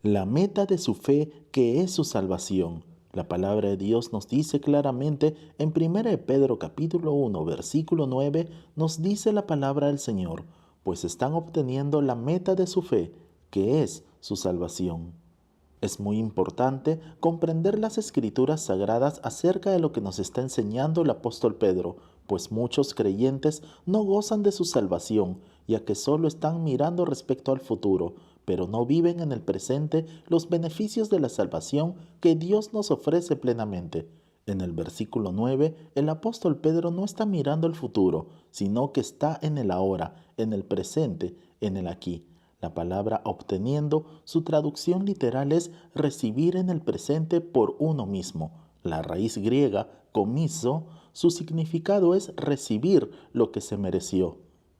la meta de su fe, que es su salvación. La palabra de Dios nos dice claramente en 1 de Pedro capítulo 1, versículo 9, nos dice la palabra del Señor, pues están obteniendo la meta de su fe, que es su salvación. Es muy importante comprender las escrituras sagradas acerca de lo que nos está enseñando el apóstol Pedro, pues muchos creyentes no gozan de su salvación, ya que solo están mirando respecto al futuro, pero no viven en el presente los beneficios de la salvación que Dios nos ofrece plenamente. En el versículo 9, el apóstol Pedro no está mirando el futuro, sino que está en el ahora, en el presente, en el aquí. La palabra obteniendo, su traducción literal es recibir en el presente por uno mismo. La raíz griega, comiso, su significado es recibir lo que se mereció.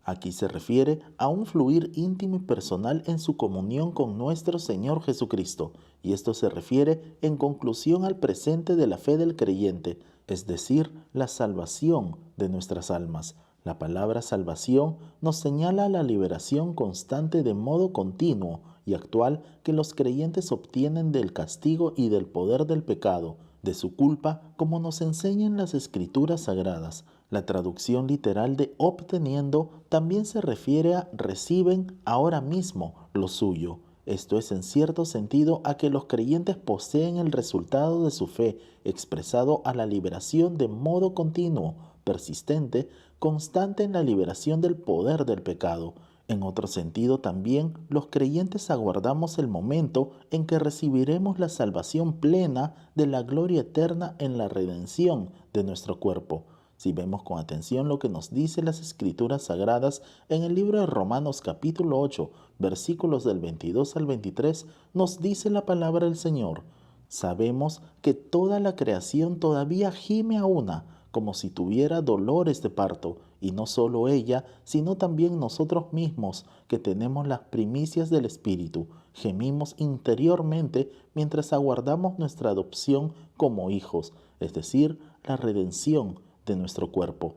Aquí se refiere a un fluir íntimo y personal en su comunión con nuestro Señor Jesucristo, y esto se refiere en conclusión al presente de la fe del creyente, es decir, la salvación de nuestras almas. La palabra salvación nos señala la liberación constante de modo continuo y actual que los creyentes obtienen del castigo y del poder del pecado, de su culpa, como nos enseñan las escrituras sagradas. La traducción literal de obteniendo también se refiere a reciben ahora mismo lo suyo. Esto es en cierto sentido a que los creyentes poseen el resultado de su fe, expresado a la liberación de modo continuo, persistente, constante en la liberación del poder del pecado. En otro sentido también, los creyentes aguardamos el momento en que recibiremos la salvación plena de la gloria eterna en la redención de nuestro cuerpo. Si vemos con atención lo que nos dice las Escrituras Sagradas en el libro de Romanos capítulo 8, versículos del 22 al 23, nos dice la palabra del Señor. Sabemos que toda la creación todavía gime a una, como si tuviera dolores de parto, y no solo ella, sino también nosotros mismos, que tenemos las primicias del Espíritu, gemimos interiormente mientras aguardamos nuestra adopción como hijos, es decir, la redención de nuestro cuerpo.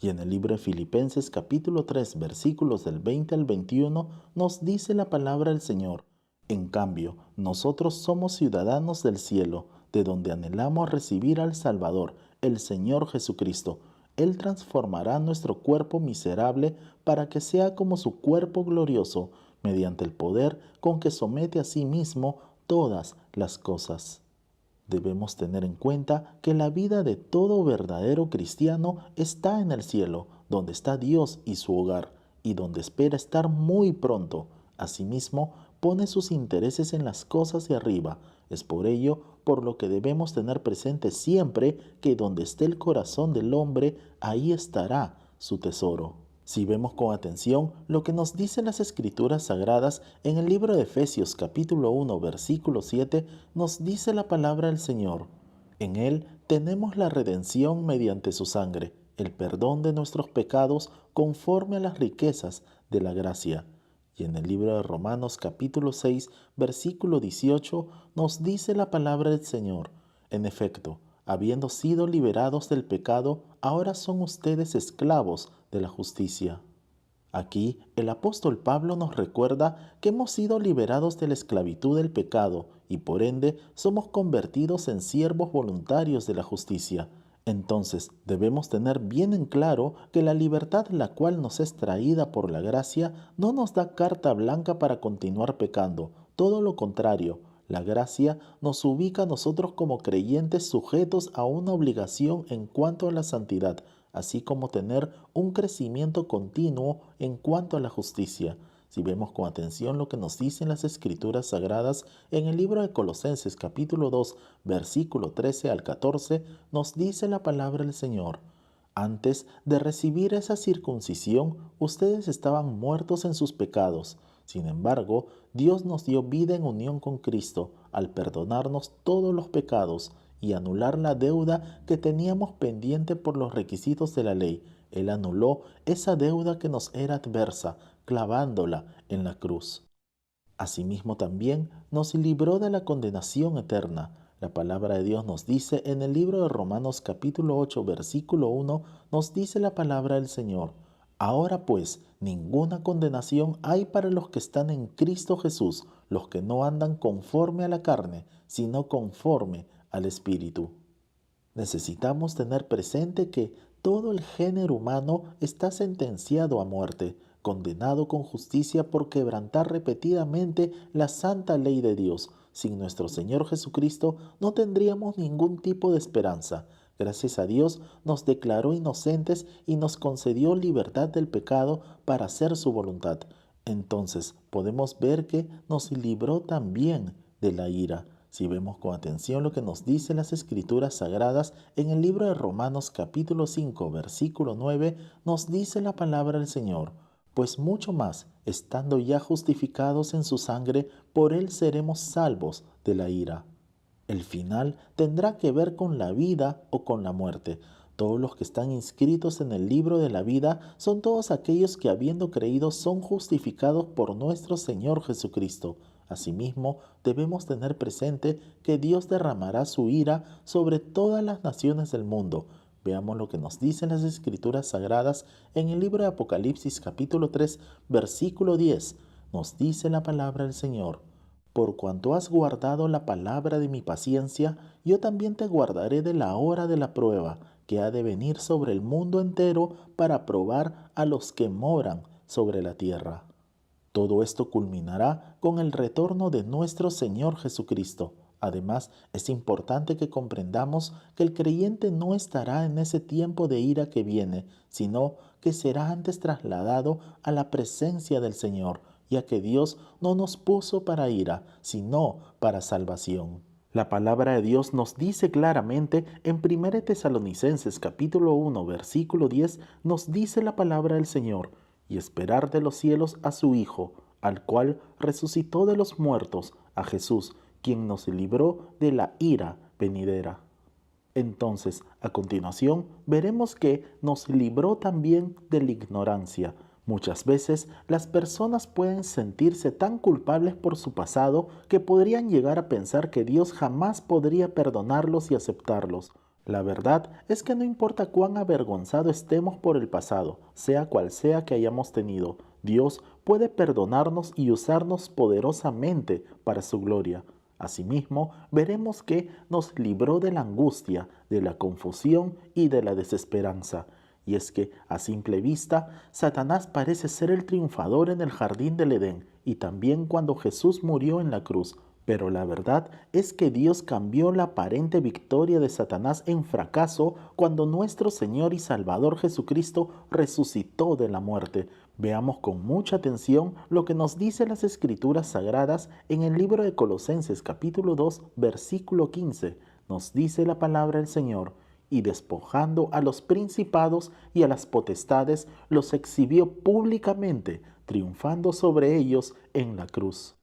Y en el libro de Filipenses capítulo 3, versículos del 20 al 21, nos dice la palabra del Señor. En cambio, nosotros somos ciudadanos del cielo, de donde anhelamos recibir al Salvador, el Señor Jesucristo. Él transformará nuestro cuerpo miserable para que sea como su cuerpo glorioso, mediante el poder con que somete a sí mismo todas las cosas. Debemos tener en cuenta que la vida de todo verdadero cristiano está en el cielo, donde está Dios y su hogar, y donde espera estar muy pronto. Asimismo, pone sus intereses en las cosas de arriba. Es por ello por lo que debemos tener presente siempre que donde esté el corazón del hombre, ahí estará su tesoro. Si vemos con atención lo que nos dicen las Escrituras Sagradas en el libro de Efesios capítulo 1 versículo 7, nos dice la palabra del Señor. En Él tenemos la redención mediante su sangre, el perdón de nuestros pecados conforme a las riquezas de la gracia. Y en el libro de Romanos capítulo 6 versículo 18 nos dice la palabra del Señor. En efecto, habiendo sido liberados del pecado, ahora son ustedes esclavos de la justicia. Aquí el apóstol Pablo nos recuerda que hemos sido liberados de la esclavitud del pecado y por ende somos convertidos en siervos voluntarios de la justicia. Entonces debemos tener bien en claro que la libertad la cual nos es traída por la gracia no nos da carta blanca para continuar pecando, todo lo contrario. La gracia nos ubica a nosotros como creyentes sujetos a una obligación en cuanto a la santidad, así como tener un crecimiento continuo en cuanto a la justicia. Si vemos con atención lo que nos dicen las Escrituras Sagradas en el libro de Colosenses capítulo 2, versículo 13 al 14, nos dice la palabra del Señor. Antes de recibir esa circuncisión, ustedes estaban muertos en sus pecados. Sin embargo, Dios nos dio vida en unión con Cristo al perdonarnos todos los pecados y anular la deuda que teníamos pendiente por los requisitos de la ley. Él anuló esa deuda que nos era adversa, clavándola en la cruz. Asimismo también nos libró de la condenación eterna. La palabra de Dios nos dice en el libro de Romanos capítulo 8 versículo 1, nos dice la palabra del Señor. Ahora pues, ninguna condenación hay para los que están en Cristo Jesús, los que no andan conforme a la carne, sino conforme al Espíritu. Necesitamos tener presente que todo el género humano está sentenciado a muerte, condenado con justicia por quebrantar repetidamente la santa ley de Dios. Sin nuestro Señor Jesucristo no tendríamos ningún tipo de esperanza. Gracias a Dios nos declaró inocentes y nos concedió libertad del pecado para hacer su voluntad. Entonces podemos ver que nos libró también de la ira. Si vemos con atención lo que nos dicen las Escrituras Sagradas, en el libro de Romanos capítulo 5, versículo 9, nos dice la palabra del Señor: pues mucho más, estando ya justificados en su sangre, por él seremos salvos de la ira. El final tendrá que ver con la vida o con la muerte. Todos los que están inscritos en el libro de la vida son todos aquellos que, habiendo creído, son justificados por nuestro Señor Jesucristo. Asimismo, debemos tener presente que Dios derramará su ira sobre todas las naciones del mundo. Veamos lo que nos dicen las Escrituras Sagradas en el libro de Apocalipsis capítulo 3, versículo 10. Nos dice la palabra del Señor: por cuanto has guardado la palabra de mi paciencia, yo también te guardaré de la hora de la prueba, que ha de venir sobre el mundo entero para probar a los que moran sobre la tierra. Todo esto culminará con el retorno de nuestro Señor Jesucristo. Además, es importante que comprendamos que el creyente no estará en ese tiempo de ira que viene, sino que será antes trasladado a la presencia del Señor, ya que Dios no nos puso para ira, sino para salvación. La palabra de Dios nos dice claramente en 1 Tesalonicenses capítulo 1, versículo 10, nos dice la palabra del Señor: y esperar de los cielos a su Hijo, al cual resucitó de los muertos, a Jesús, quien nos libró de la ira venidera. Entonces, a continuación, veremos que nos libró también de la ignorancia. Muchas veces las personas pueden sentirse tan culpables por su pasado que podrían llegar a pensar que Dios jamás podría perdonarlos y aceptarlos. La verdad es que no importa cuán avergonzado estemos por el pasado, sea cual sea que hayamos tenido, Dios puede perdonarnos y usarnos poderosamente para su gloria. Asimismo, veremos que nos libró de la angustia, de la confusión y de la desesperanza. Y es que, a simple vista, Satanás parece ser el triunfador en el jardín del Edén y también cuando Jesús murió en la cruz. Pero la verdad es que Dios cambió la aparente victoria de Satanás en fracaso cuando nuestro Señor y Salvador Jesucristo resucitó de la muerte. Veamos con mucha atención lo que nos dicen las Escrituras Sagradas en el libro de Colosenses capítulo 2, versículo 15. Nos dice la palabra del Señor: y despojando a los principados y a las potestades, los exhibió públicamente, triunfando sobre ellos en la cruz.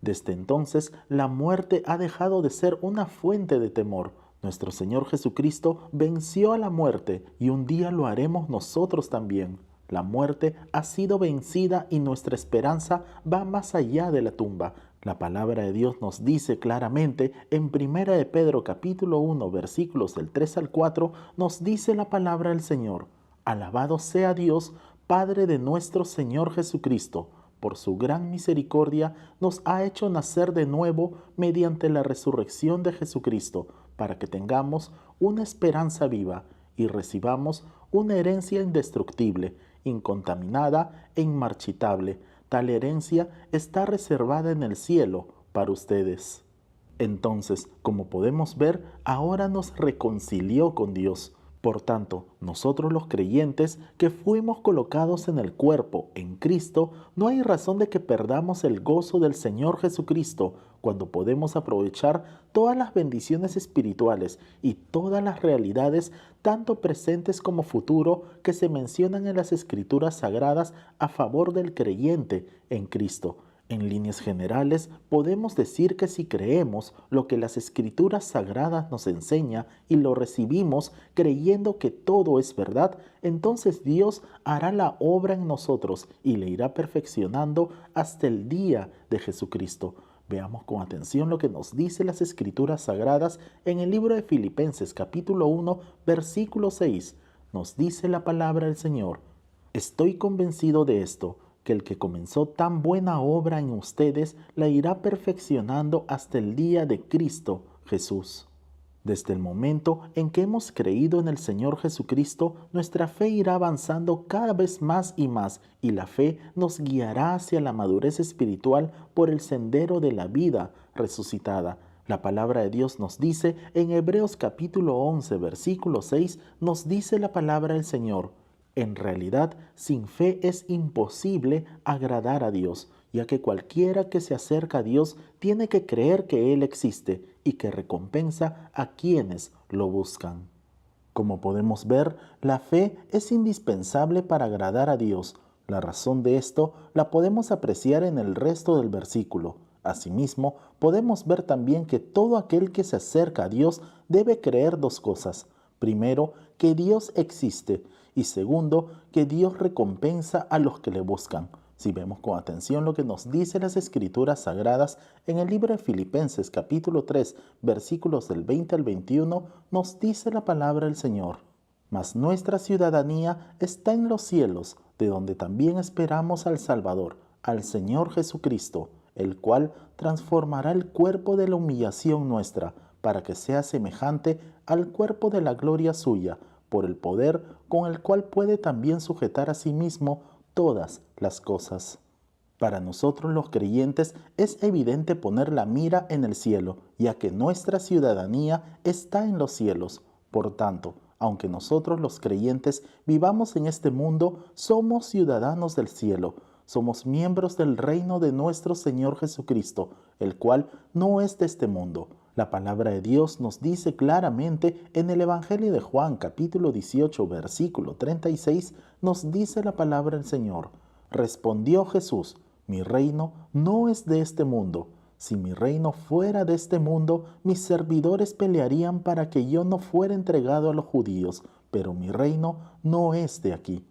Desde entonces, la muerte ha dejado de ser una fuente de temor. Nuestro Señor Jesucristo venció a la muerte y un día lo haremos nosotros también. La muerte ha sido vencida y nuestra esperanza va más allá de la tumba. La palabra de Dios nos dice claramente en 1 de Pedro capítulo 1 versículos del 3 al 4, nos dice la palabra del Señor: alabado sea Dios, Padre de nuestro Señor Jesucristo. Por su gran misericordia nos ha hecho nacer de nuevo mediante la resurrección de Jesucristo, para que tengamos una esperanza viva y recibamos una herencia indestructible, incontaminada e inmarchitable. Tal herencia está reservada en el cielo para ustedes. Entonces, como podemos ver, ahora nos reconcilió con Dios. Por tanto, nosotros los creyentes que fuimos colocados en el cuerpo, en Cristo, no hay razón de que perdamos el gozo del Señor Jesucristo cuando podemos aprovechar todas las bendiciones espirituales y todas las realidades, tanto presentes como futuro, que se mencionan en las Escrituras Sagradas a favor del creyente en Cristo. En líneas generales, podemos decir que si creemos lo que las Escrituras Sagradas nos enseña y lo recibimos creyendo que todo es verdad, entonces Dios hará la obra en nosotros y le irá perfeccionando hasta el día de Jesucristo. Veamos con atención lo que nos dice las Escrituras Sagradas en el libro de Filipenses capítulo 1, versículo 6. Nos dice la palabra del Señor: estoy convencido de esto, que el que comenzó tan buena obra en ustedes la irá perfeccionando hasta el día de Cristo Jesús. Desde el momento en que hemos creído en el Señor Jesucristo, nuestra fe irá avanzando cada vez más y la fe nos guiará hacia la madurez espiritual por el sendero de la vida resucitada. La palabra de Dios nos dice en Hebreos capítulo 11, versículo 6, nos dice la palabra del Señor: en realidad, sin fe es imposible agradar a Dios, ya que cualquiera que se acerca a Dios tiene que creer que Él existe y que recompensa a quienes lo buscan. Como podemos ver, la fe es indispensable para agradar a Dios. La razón de esto la podemos apreciar en el resto del versículo. Asimismo, podemos ver también que todo aquel que se acerca a Dios debe creer dos cosas. Primero, que Dios existe, y segundo, que Dios recompensa a los que le buscan. Si vemos con atención lo que nos dice las Escrituras Sagradas en el libro de Filipenses capítulo 3, versículos del 20 al 21, nos dice la palabra del Señor: mas nuestra ciudadanía está en los cielos, de donde también esperamos al Salvador, al Señor Jesucristo, el cual transformará el cuerpo de la humillación nuestra, para que sea semejante al cuerpo de la gloria suya, por el poder con el cual puede también sujetar a sí mismo todas las cosas. Para nosotros los creyentes es evidente poner la mira en el cielo, ya que nuestra ciudadanía está en los cielos. Por tanto, aunque nosotros los creyentes vivamos en este mundo, somos ciudadanos del cielo. Somos miembros del reino de nuestro Señor Jesucristo, el cual no es de este mundo. La palabra de Dios nos dice claramente en el Evangelio de Juan, capítulo 18, versículo 36, nos dice la palabra del Señor: respondió Jesús: mi reino no es de este mundo. Si mi reino fuera de este mundo, mis servidores pelearían para que yo no fuera entregado a los judíos, pero mi reino no es de aquí.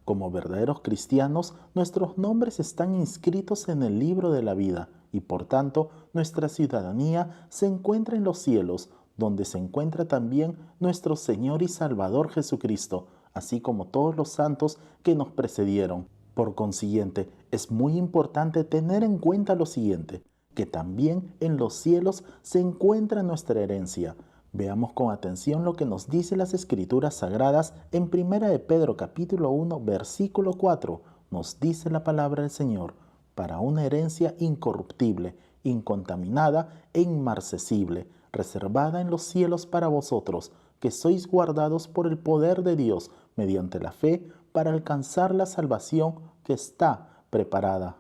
Como verdaderos cristianos, nuestros nombres están inscritos en el libro de la vida y por tanto nuestra ciudadanía se encuentra en los cielos, donde se encuentra también nuestro Señor y Salvador Jesucristo, así como todos los santos que nos precedieron. Por consiguiente, es muy importante tener en cuenta lo siguiente, que también en los cielos se encuentra nuestra herencia. Veamos con atención lo que nos dice las Escrituras Sagradas en 1 de Pedro capítulo 1, versículo 4. Nos dice la palabra del Señor: para una herencia incorruptible, incontaminada e inmarcesible, reservada en los cielos para vosotros, que sois guardados por el poder de Dios mediante la fe para alcanzar la salvación que está preparada.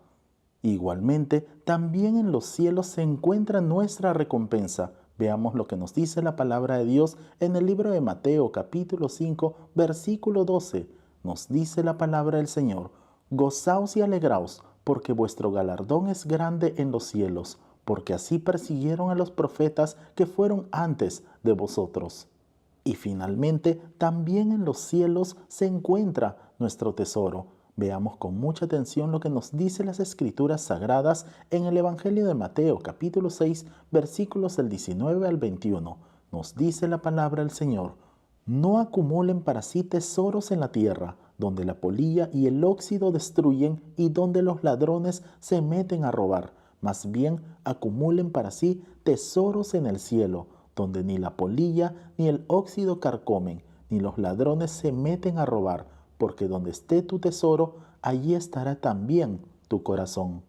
Igualmente, también en los cielos se encuentra nuestra recompensa. Veamos lo que nos dice la palabra de Dios en el libro de Mateo capítulo 5, versículo 12. Nos dice la palabra del Señor: gozaos y alegraos, porque vuestro galardón es grande en los cielos, porque así persiguieron a los profetas que fueron antes de vosotros. Y finalmente, también en los cielos se encuentra nuestro tesoro. Veamos con mucha atención lo que nos dice las Escrituras Sagradas en el Evangelio de Mateo, capítulo 6, versículos del 19 al 21. Nos dice la palabra del Señor: no acumulen para sí tesoros en la tierra, donde la polilla y el óxido destruyen y donde los ladrones se meten a robar. Más bien, acumulen para sí tesoros en el cielo, donde ni la polilla ni el óxido carcomen, ni los ladrones se meten a robar, porque donde esté tu tesoro, allí estará también tu corazón.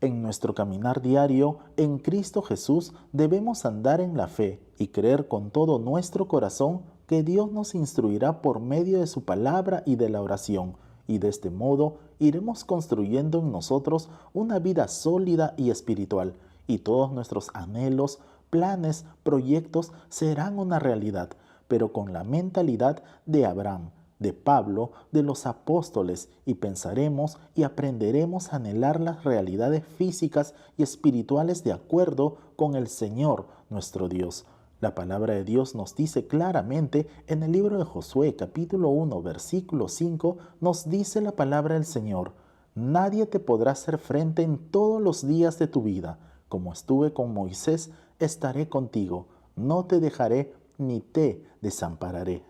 En nuestro caminar diario, en Cristo Jesús, debemos andar en la fe y creer con todo nuestro corazón que Dios nos instruirá por medio de su palabra y de la oración, y de este modo iremos construyendo en nosotros una vida sólida y espiritual, y todos nuestros anhelos, planes, proyectos serán una realidad, pero con la mentalidad de Abraham, de Pablo, de los apóstoles, y pensaremos y aprenderemos a anhelar las realidades físicas y espirituales de acuerdo con el Señor nuestro Dios. La palabra de Dios nos dice claramente en el libro de Josué capítulo 1 versículo 5, nos dice la palabra del Señor: nadie te podrá hacer frente en todos los días de tu vida. Como estuve con Moisés, estaré contigo, no te dejaré ni te desampararé.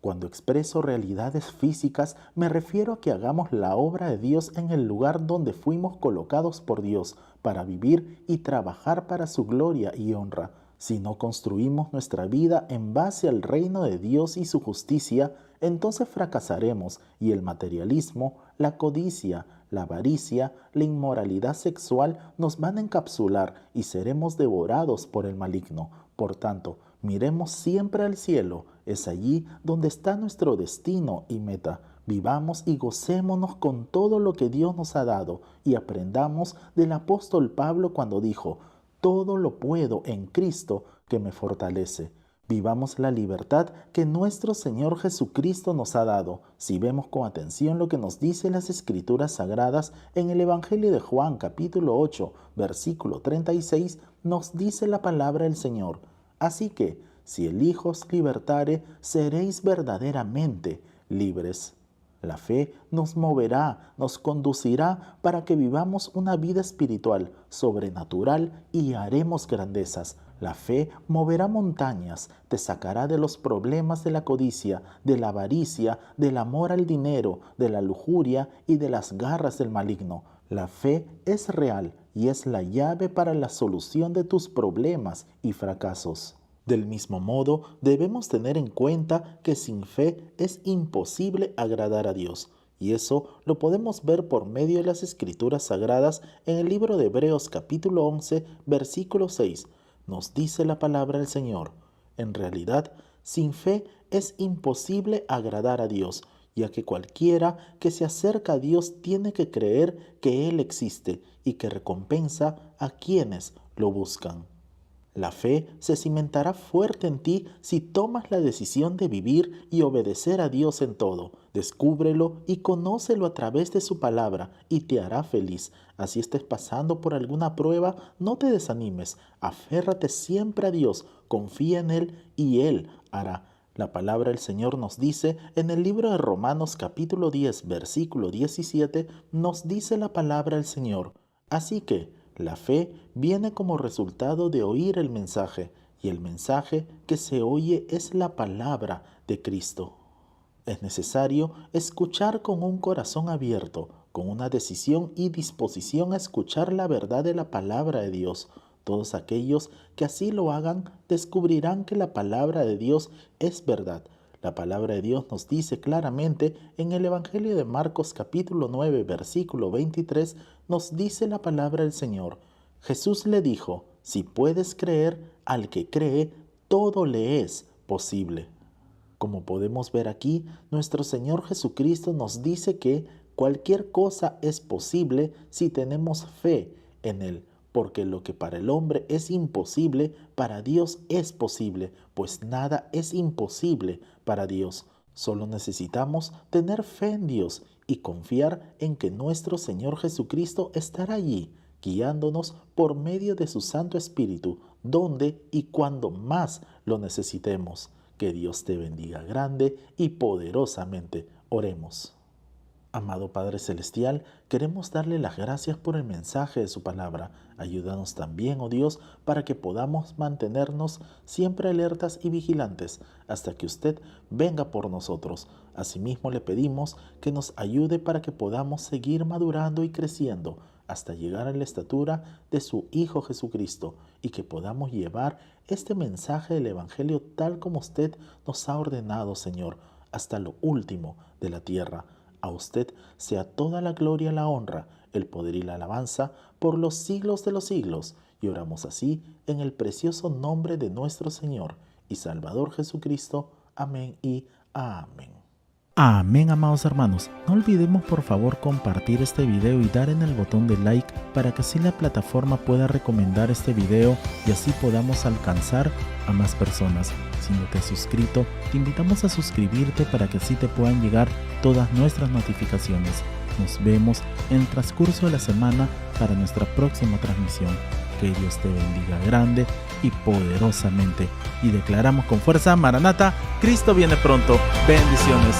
Cuando expreso realidades físicas, me refiero a que hagamos la obra de Dios en el lugar donde fuimos colocados por Dios para vivir y trabajar para su gloria y honra. Si no construimos nuestra vida en base al reino de Dios y su justicia, entonces fracasaremos y el materialismo, la codicia, la avaricia, la inmoralidad sexual nos van a encapsular y seremos devorados por el maligno. Por tanto, miremos siempre al cielo, es allí donde está nuestro destino y meta. Vivamos y gocémonos con todo lo que Dios nos ha dado y aprendamos del apóstol Pablo cuando dijo: todo lo puedo en Cristo que me fortalece. Vivamos la libertad que nuestro Señor Jesucristo nos ha dado. Si vemos con atención lo que nos dicen las Escrituras Sagradas en el Evangelio de Juan, capítulo 8, versículo 36, nos dice la palabra del Señor: así que, si el Hijo os libertare, seréis verdaderamente libres. La fe nos moverá, nos conducirá para que vivamos una vida espiritual, sobrenatural y haremos grandezas. La fe moverá montañas, te sacará de los problemas de la codicia, de la avaricia, del amor al dinero, de la lujuria y de las garras del maligno. La fe es real y es la llave para la solución de tus problemas y fracasos. Del mismo modo, debemos tener en cuenta que sin fe es imposible agradar a Dios. Y eso lo podemos ver por medio de las Escrituras Sagradas en el libro de Hebreos capítulo 11, versículo 6. Nos dice la palabra del Señor: en realidad, sin fe es imposible agradar a Dios, ya que cualquiera que se acerca a Dios tiene que creer que Él existe y que recompensa a quienes lo buscan. La fe se cimentará fuerte en ti si tomas la decisión de vivir y obedecer a Dios en todo. Descúbrelo y conócelo a través de su palabra y te hará feliz. Así estés pasando por alguna prueba, no te desanimes. Aférrate siempre a Dios, confía en Él y Él hará. La palabra del Señor nos dice en el libro de Romanos capítulo 10, versículo 17, nos dice la palabra del Señor: así que la fe viene como resultado de oír el mensaje, y el mensaje que se oye es la palabra de Cristo. Es necesario escuchar con un corazón abierto, con una decisión y disposición a escuchar la verdad de la palabra de Dios. Todos aquellos que así lo hagan descubrirán que la palabra de Dios es verdad. La palabra de Dios nos dice claramente en el Evangelio de Marcos capítulo 9, versículo 23, nos dice la palabra del Señor: Jesús le dijo: si puedes creer, al que cree, todo le es posible. Como podemos ver aquí, nuestro Señor Jesucristo nos dice que cualquier cosa es posible si tenemos fe en Él. Porque lo que para el hombre es imposible, para Dios es posible, pues nada es imposible para Dios. Solo necesitamos tener fe en Dios y confiar en que nuestro Señor Jesucristo estará allí, guiándonos por medio de su Santo Espíritu, donde y cuando más lo necesitemos. Que Dios te bendiga grande y poderosamente. Oremos. Amado Padre Celestial, queremos darle las gracias por el mensaje de su palabra. Ayúdanos también, oh Dios, para que podamos mantenernos siempre alertas y vigilantes hasta que usted venga por nosotros. Asimismo, le pedimos que nos ayude para que podamos seguir madurando y creciendo hasta llegar a la estatura de su Hijo Jesucristo y que podamos llevar este mensaje del Evangelio tal como usted nos ha ordenado, Señor, hasta lo último de la tierra. A usted sea toda la gloria, la honra, el poder y la alabanza por los siglos de los siglos. Y oramos así en el precioso nombre de nuestro Señor y Salvador Jesucristo. Amén y amén. Amén, amados hermanos. No olvidemos por favor compartir este video y dar en el botón de like para que así la plataforma pueda recomendar este video y así podamos alcanzar a más personas. Si no te has suscrito, te invitamos a suscribirte para que así te puedan llegar todas nuestras notificaciones. Nos vemos en el transcurso de la semana para nuestra próxima transmisión. Que Dios te bendiga grande y poderosamente. Y declaramos con fuerza: Maranata, Cristo viene pronto. Bendiciones.